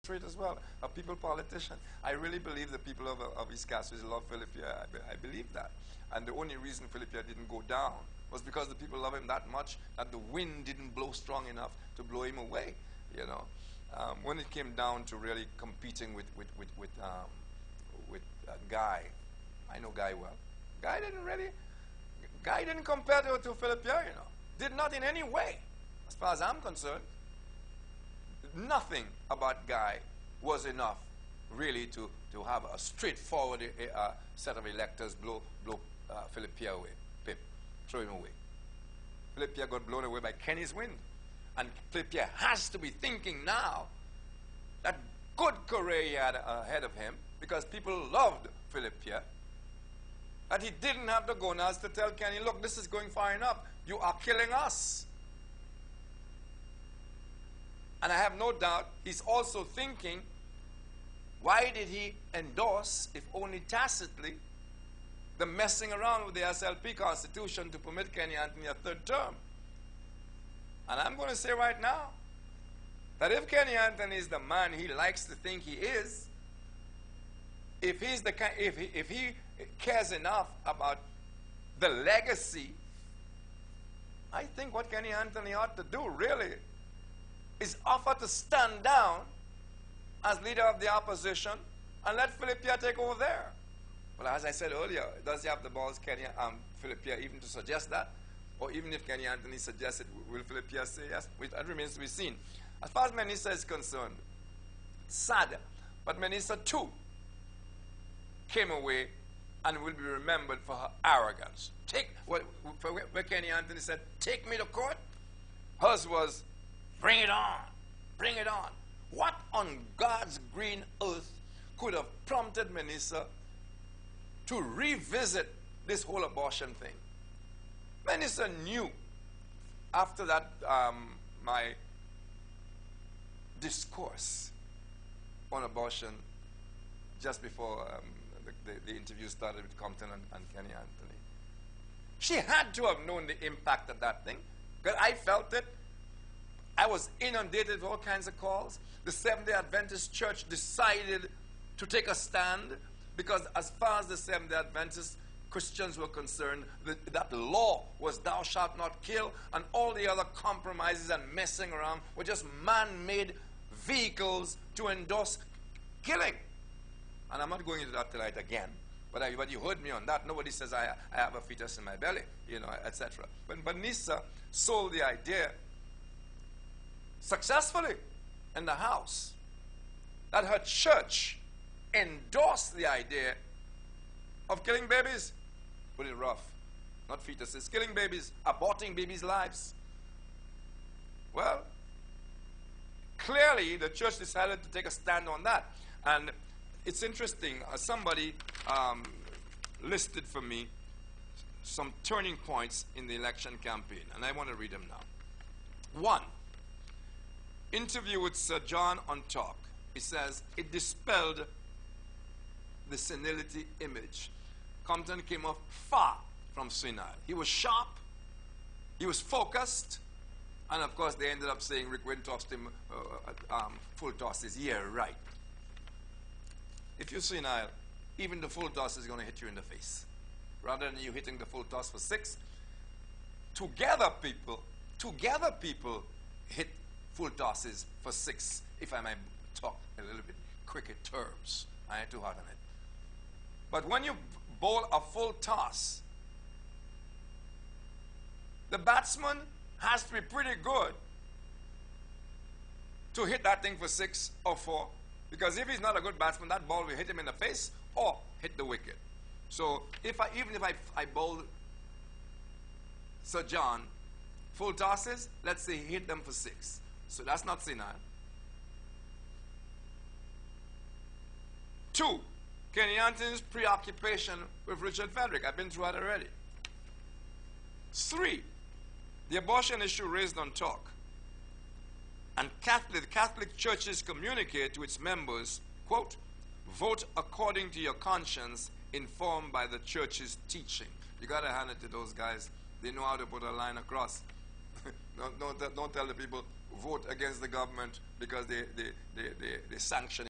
trait as well, a people politician. I really believe the people of East Castries love Philippia. I believe that. And the only reason Philippia didn't go down was because the people love him that much that the wind didn't blow strong enough to blow him away, you know. When it came down to really competing with Guy, I know Guy well. Guy didn't compare to Philippia, you know. Did not in any way, as far as I'm concerned. Nothing about Guy was enough, really, to have a straightforward set of electors blow Philippia away, throw him away. Philippia got blown away by Kenny's wind. And Philippia has to be thinking now that good career he had ahead of him, because people loved Philippia, that he didn't have the gonas to tell Kenny, look, this is going far enough. You are killing us. And I have no doubt he's also thinking, why did he endorse, if only tacitly, the messing around with the SLP Constitution to permit Kenny Anthony a third term? And I'm going to say right now that if Kenny Anthony is the man he likes to think he is, if he cares enough about the legacy, I think what Kenny Anthony ought to do really is offer to stand down as leader of the opposition and let Philippia take over there. Well, as I said earlier, does he have the balls, Philippia, even to suggest that? Or even if Kenny Anthony suggests it, will Philippia say yes? That remains to be seen. As far as Menisa is concerned, sad, but Menisa too came away and will be remembered for her arrogance. Where Kenny Anthony said, take me to court, hers was, bring it on, bring it on. What on God's green earth could have prompted Menisa to revisit this whole abortion thing? Menisa knew after that, my discourse on abortion just before the interview started with Compton and Kenny Anthony. She had to have known the impact of that thing, because I felt it. I was inundated with all kinds of calls. The Seventh-day Adventist Church decided to take a stand, because as far as the Seventh-day Adventist Christians were concerned, that law was thou shalt not kill, and all the other compromises and messing around were just man-made vehicles to endorse killing. And I'm not going into that tonight again, but you heard me on that. Nobody says I have a fetus in my belly, you know, etc. But Menisa sold the idea successfully in the House that her church endorsed the idea of killing babies. Put it rough. Not fetuses. Killing babies. Aborting babies' lives. Well, clearly the church decided to take a stand on that. And it's interesting. Somebody listed for me some turning points in the election campaign. And I want to read them now. 1. Interview with Sir John on Talk. He says, it dispelled the senility image. Compton came off far from senile. He was sharp, he was focused, and of course they ended up saying Rick Wynn tossed him full tosses. Yeah, right. If you're senile, even the full toss is going to hit you in the face. Rather than you hitting the full toss for 6, together people hit full tosses for 6, if I may talk a little bit cricket terms. I ain't too hard on it. But when you bowl a full toss, the batsman has to be pretty good to hit that thing for 6 or 4, because if he's not a good batsman, that ball will hit him in the face or hit the wicket. So even if I bowl Sir John full tosses, let's say he hit them for 6. So that's not senile. 2, Kenny Anthony's preoccupation with Richard Frederick. I've been through that already. 3, the abortion issue raised on Talk. And the Catholic churches communicate to its members, quote, vote according to your conscience, informed by the church's teaching. You got to hand it to those guys. They know how to put a line across. Don't tell the people, vote against the government because they sanction